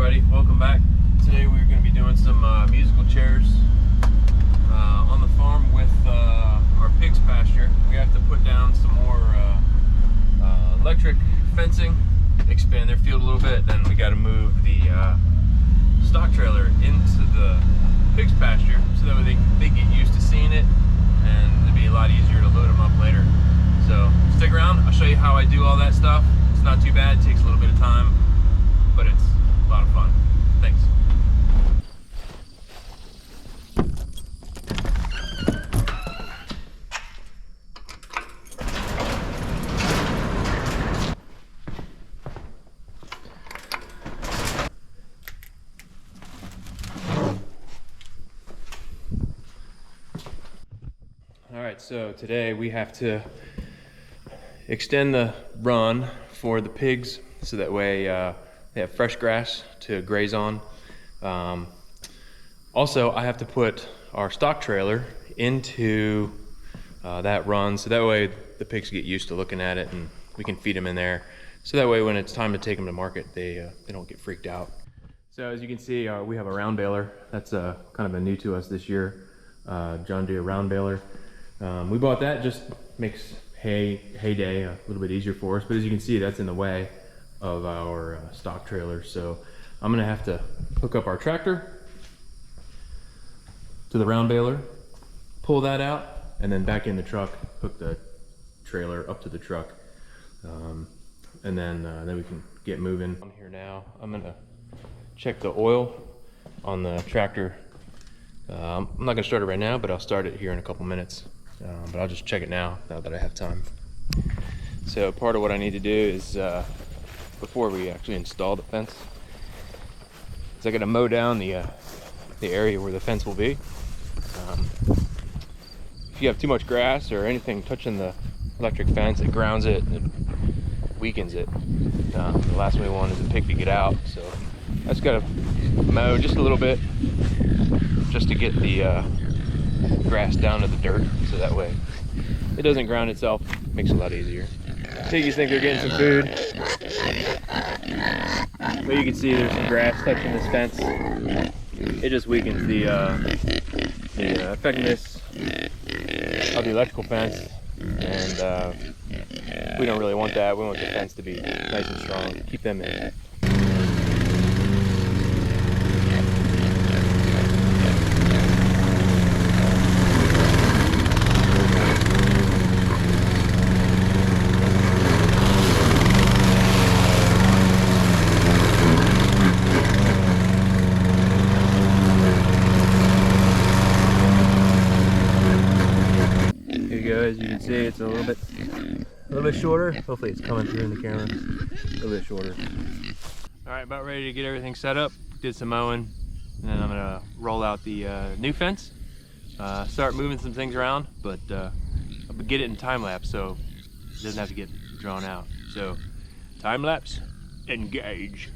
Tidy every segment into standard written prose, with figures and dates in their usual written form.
everybody, welcome back. Today we're going to be doing some musical chairs on the farm with our pigs pasture. We have to put down some more electric fencing, expand their field a little bit, then we got to move the stock trailer into the pigs pasture so that way they get used to seeing it and it'll be a lot easier to load them up later. So stick around, I'll show you how I do all that stuff. It's not too bad, it takes a little bit of time, but it's a lot of fun. Thanks. All right, so today we have to extend the run for the pigs so that way they have fresh grass to graze on. Also, I have to put our stock trailer into that run so that way the pigs get used to looking at it and we can feed them in there. So that way when it's time to take them to market, they don't get freaked out. So as you can see, we have a round baler. That's kind of a new to us this year, John Deere round baler. We bought that, just makes hay day a little bit easier for us, but as you can see, that's in the way of our stock trailer. So I'm gonna have to hook up our tractor to the round baler, pull that out, and then back in the truck, hook the trailer up to the truck, and then we can get moving. On here now, I'm gonna check the oil on the tractor. I'm not gonna start it right now, but I'll start it here in a couple minutes. But I'll just check it now that I have time. So part of what I need to do is, before we actually install the fence, is I gotta mow down the area where the fence will be. If you have too much grass or anything touching the electric fence, it grounds it and it weakens it. The last thing we want is a pig to get out, so I just gotta mow just a little bit just to get the grass down to the dirt, so that way it doesn't ground itself. Makes it a lot easier. Piggies think they're getting some food, but you can see there's some grass touching this fence. It just weakens the effectiveness of the electrical fence, and we don't really want that. We want the fence to be nice and strong, keep them in. As you can see, it's a little bit shorter. Hopefully it's coming through in the camera. A little bit shorter. All right, about ready to get everything set up. Did some mowing, and then I'm gonna roll out the new fence. Start moving some things around, but get it in time lapse so it doesn't have to get drawn out. So time lapse, engage.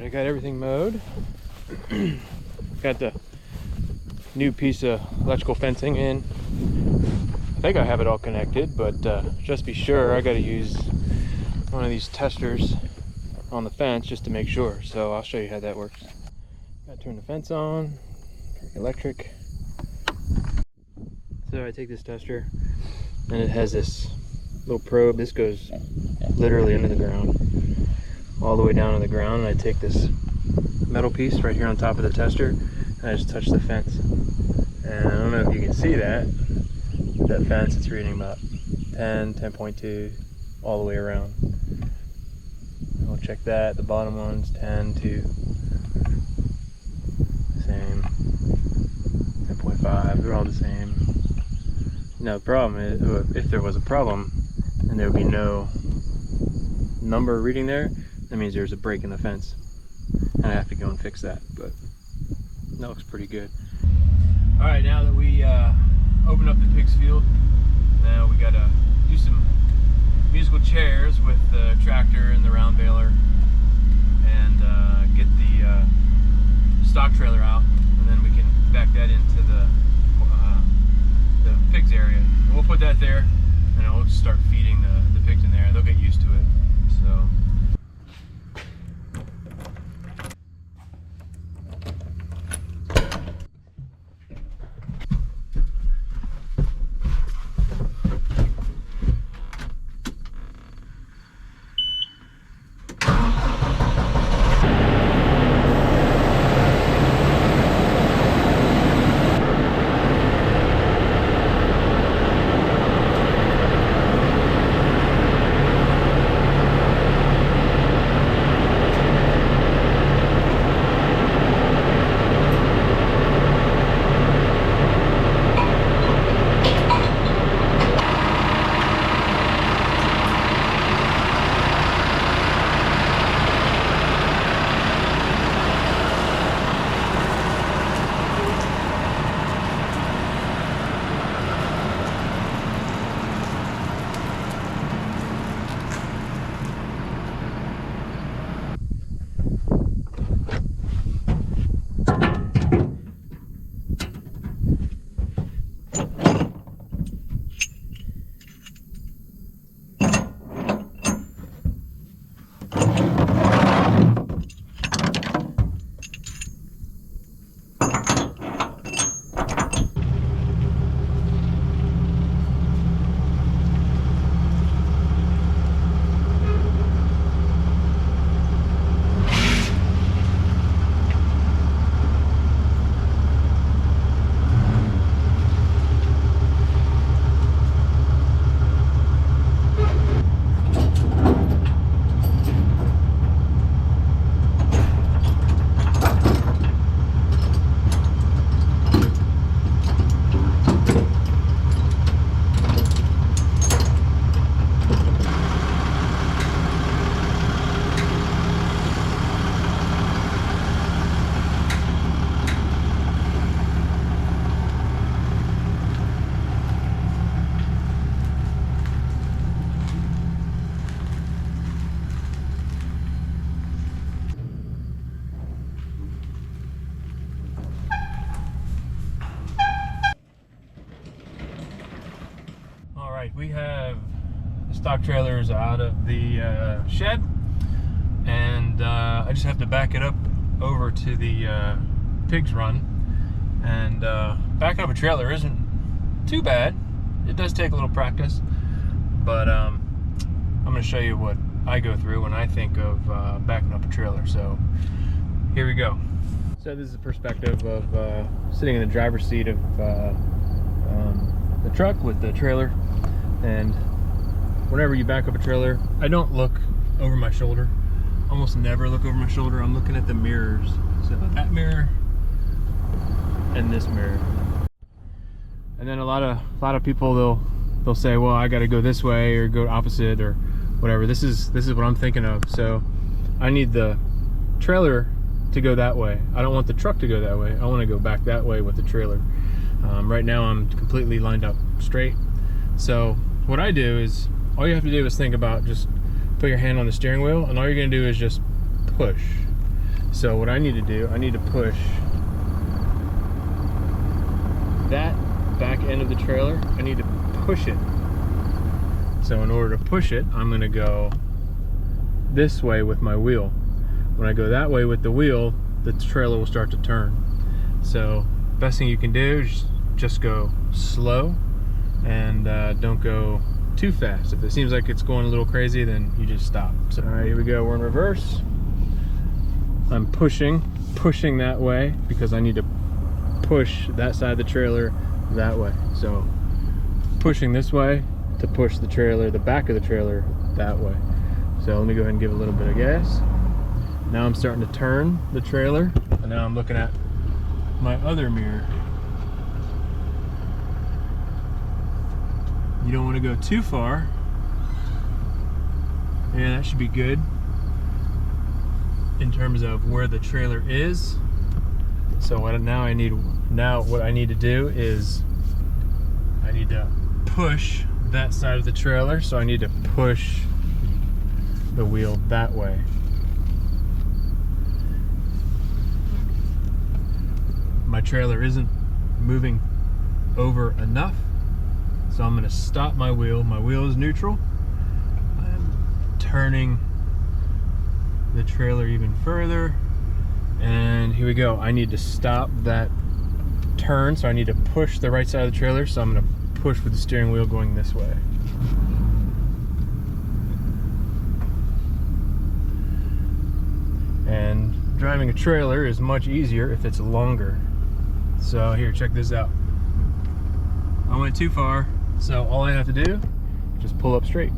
I got everything mowed. Got the new piece of electrical fencing in. I think I have it all connected, but just to be sure, I got to use one of these testers on the fence just to make sure. So I'll show you how that works. Got to turn the fence on, electric. So I take this tester, and it has this little probe. This goes literally into the ground, all the way down to the ground. And I take this metal piece right here on top of the tester, and I just touch the fence. And I don't know if you can see that. That fence, it's reading about 10, 10.2 all the way around. We'll check that. The bottom one's 10 to same, 10.5. They're all the same. Now the problem is, if there was a problem and there would be no number reading there, that means there's a break in the fence, and I have to go and fix that. But that looks pretty good. All right, now that we open up the pigs field, now we gotta do some musical chairs with the tractor and the round baler, and get the stock trailer out, and then we can back that into the pigs area. And we'll put that there, and we'll just start feeding the pigs in there. They'll get used to it. So. We have the stock trailers out of the shed, and I just have to back it up over to the pigs run. And backing up a trailer isn't too bad. It does take a little practice, but I'm going to show you what I go through when I think of backing up a trailer. So here we go. So this is the perspective of sitting in the driver's seat of the truck with the trailer. And whenever you back up a trailer, I don't look over my shoulder. Almost never look over my shoulder. I'm looking at the mirrors. So that mirror and this mirror. And then a lot of people, they'll say, well, I got to go this way or go opposite or whatever. This is what I'm thinking of. So I need the trailer to go that way. I don't want the truck to go that way. I want to go back that way with the trailer. Right now I'm completely lined up straight. So what I do is, all you have to do is think about, just put your hand on the steering wheel, and all you're going to do is just push. So what I need to do, I need to push that back end of the trailer. I need to push it. So in order to push it, I'm gonna go this way with my wheel. When I go that way with the wheel, the trailer will start to turn. So best thing you can do is just go slow and don't go too fast. If it seems like it's going a little crazy, then you just stop. So, all right, here we go. We're in reverse. I'm pushing that way because I need to push that side of the trailer that way. So pushing this way to push the trailer, the back of the trailer, that way. So let me go ahead and give a little bit of gas. Now I'm starting to turn the trailer, and now I'm looking at my other mirror. You don't want to go too far. Yeah, that should be good in terms of where the trailer is. So what I need to do is I need to push that side of the trailer. So I need to push the wheel that way. My trailer isn't moving over enough, so I'm going to stop my wheel. My wheel is neutral. I'm turning the trailer even further, and here we go. I need to stop that turn, so I need to push the right side of the trailer. So I'm going to push with the steering wheel going this way. And driving a trailer is much easier if it's longer. So here, check this out. I went too far, so all I have to do, just pull up straight.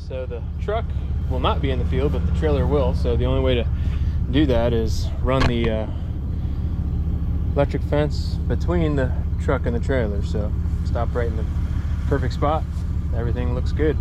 So the truck will not be in the field, but the trailer will. So the only way to do that is run the electric fence between the truck and the trailer. So stop right in the perfect spot. Everything looks good.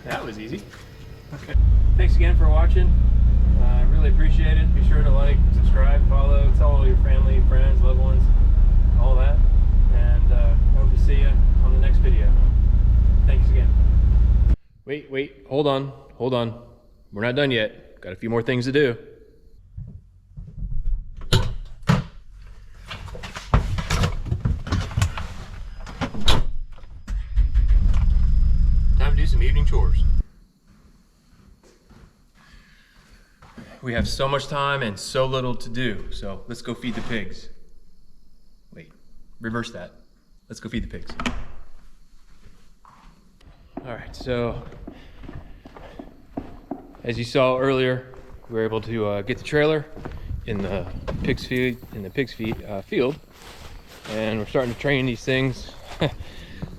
That was easy. Okay. Thanks again for watching. I really appreciate it. Be sure to like, subscribe, follow, tell all your family, friends, loved ones, all that. And I hope to see you on the next video. Thanks again. Wait, hold on. We're not done yet. Got a few more things to do. Time to do some evening chores. We have so much time and so little to do, so let's go feed the pigs. Wait, reverse that. Let's go feed the pigs. All right, so as you saw earlier, we were able to get the trailer in the pigs field, field, and we're starting to train these things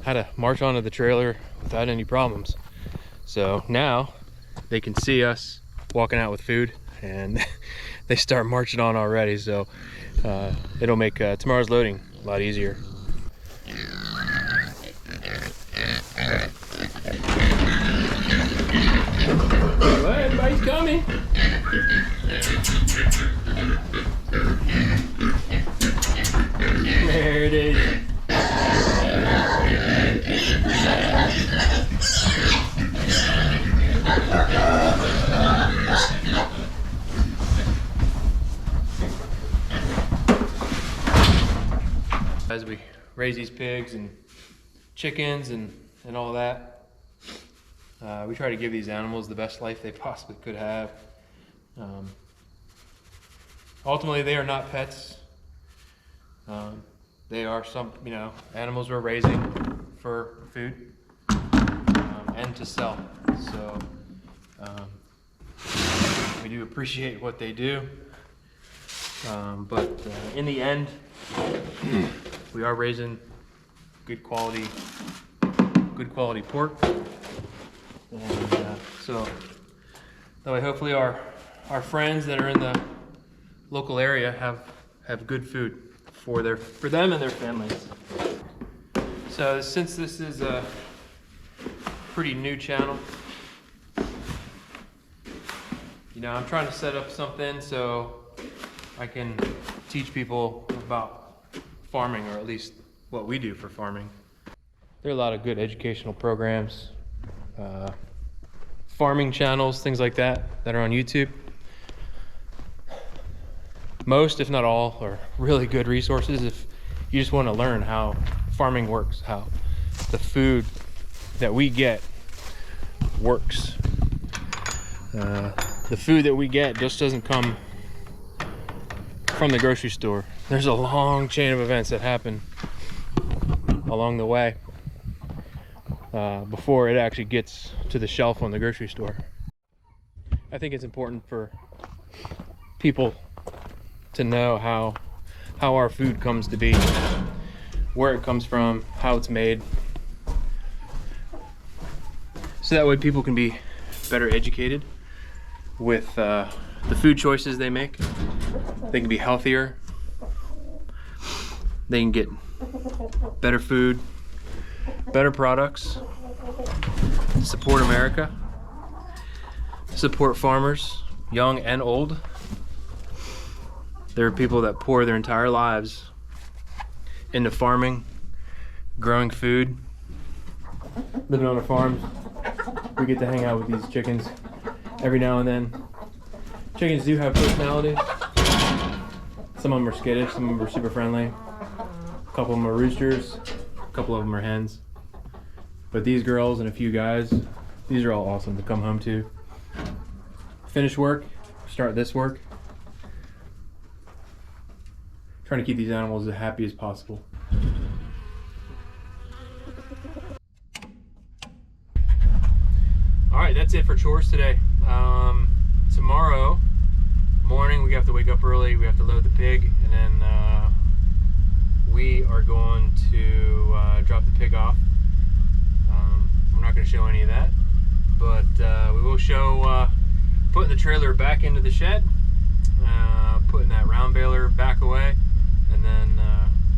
how to march onto the trailer without any problems. So now they can see us walking out with food, and they start marching on already. So it'll make tomorrow's loading a lot easier. Well, everybody's coming. There it is. As we raise these pigs and chickens and all that, we try to give these animals the best life they possibly could have. Ultimately, they are not pets. They are some, animals we're raising for food and to sell. So we do appreciate what they do, but in the end, we are raising good quality pork, and so that way hopefully our friends that are in the local area have good food for them and their families. So since this is a pretty new channel, I'm trying to set up something so I can teach people about farming, or at least what we do for farming. There are a lot of good educational programs, farming channels, things like that are on YouTube. Most, if not all, are really good resources if you just want to learn how farming works, how the food that we get works. The food that we get just doesn't come from the grocery store. There's a long chain of events that happen along the way before it actually gets to the shelf on the grocery store. I think it's important for people to know how our food comes to be, where it comes from, how it's made, so that way people can be better educated with the food choices they make. They can be healthier, they can get better food, better products, support America, support farmers, young and old. There are people that pour their entire lives into farming, growing food, living on a farm. We get to hang out with these chickens every now and then. Chickens do have personalities. Some of them are skittish, some of them are super friendly. A couple of them are roosters, a couple of them are hens. But these girls and a few guys, these are all awesome to come home to. Finish work, start this work. trying to keep these animals as happy as possible. All right, that's it for chores today. Tomorrow morning we have to wake up early. We have to load the pig, and then we are going to drop the pig off. We're not going to show any of that, but we will show putting the trailer back into the shed, putting that round baler back away, and then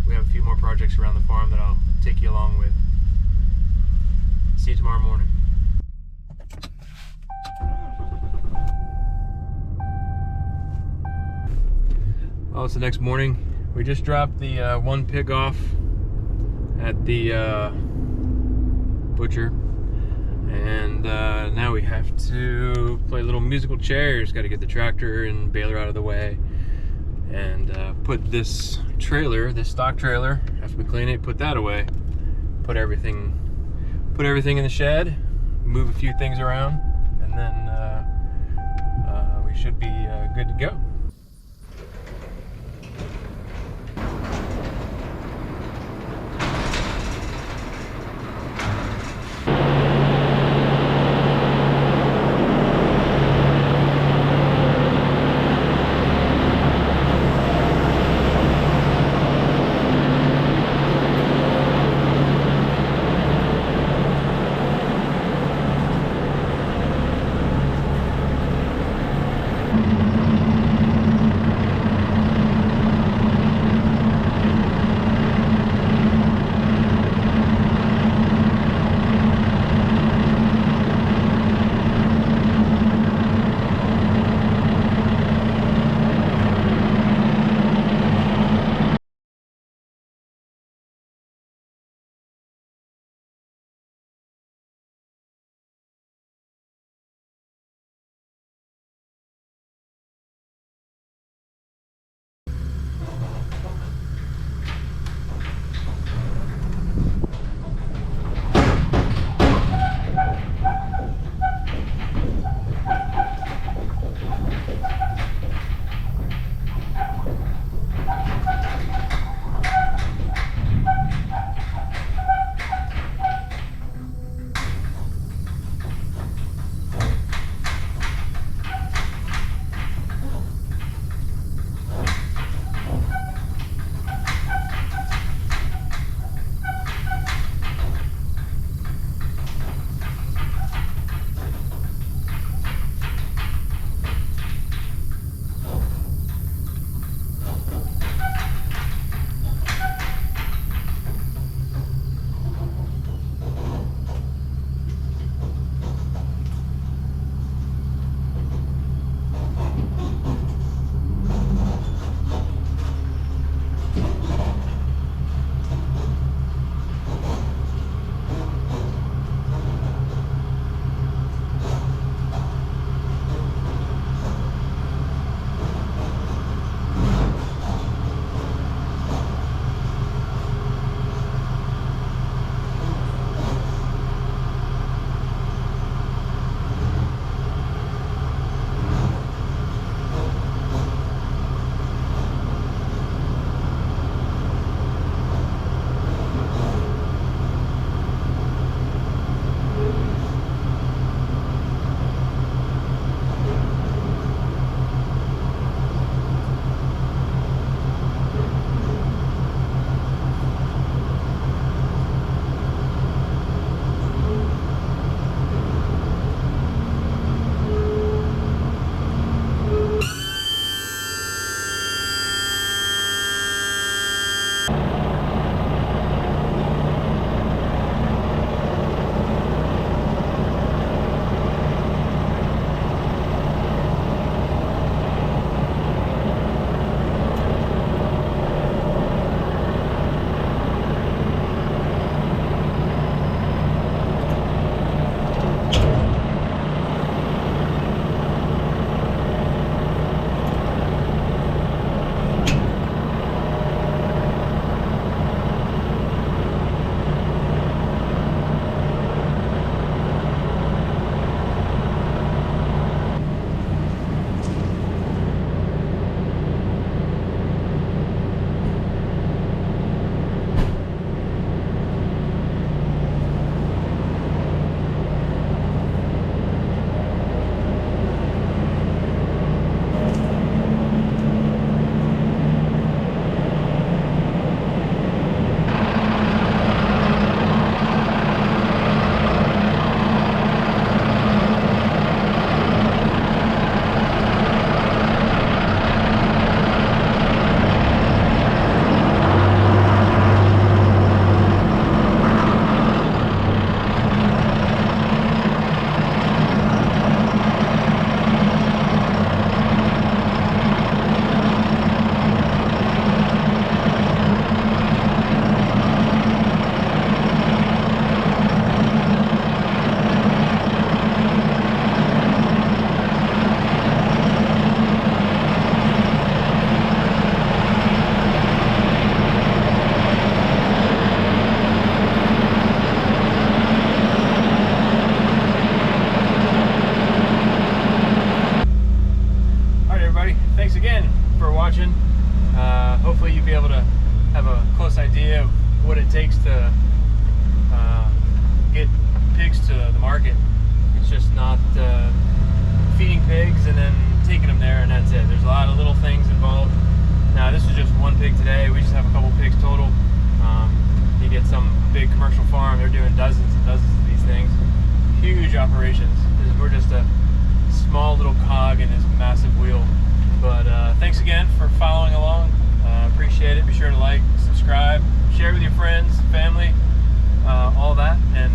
we have a few more projects around the farm that I'll take you along with. See you tomorrow morning. Oh, it's the next morning. We just dropped the one pig off at the butcher, and now we have to play little musical chairs. Got to get the tractor and baler out of the way, and put this trailer, this stock trailer, after we clean it, put that away, put everything in the shed, move a few things around, and then we should be good to go. idea of what it takes to get pigs to the market. It's just not feeding pigs and then taking them there and that's it. There's a lot of little things involved. Now this is just one pig today. We just have a couple pigs total. You get some big commercial farm, they're doing dozens and dozens of these things. Huge operations. We're just a small little cog in this massive wheel. But thanks again for following along. Appreciate it. Be sure to like, subscribe, share with your friends, family, all that. And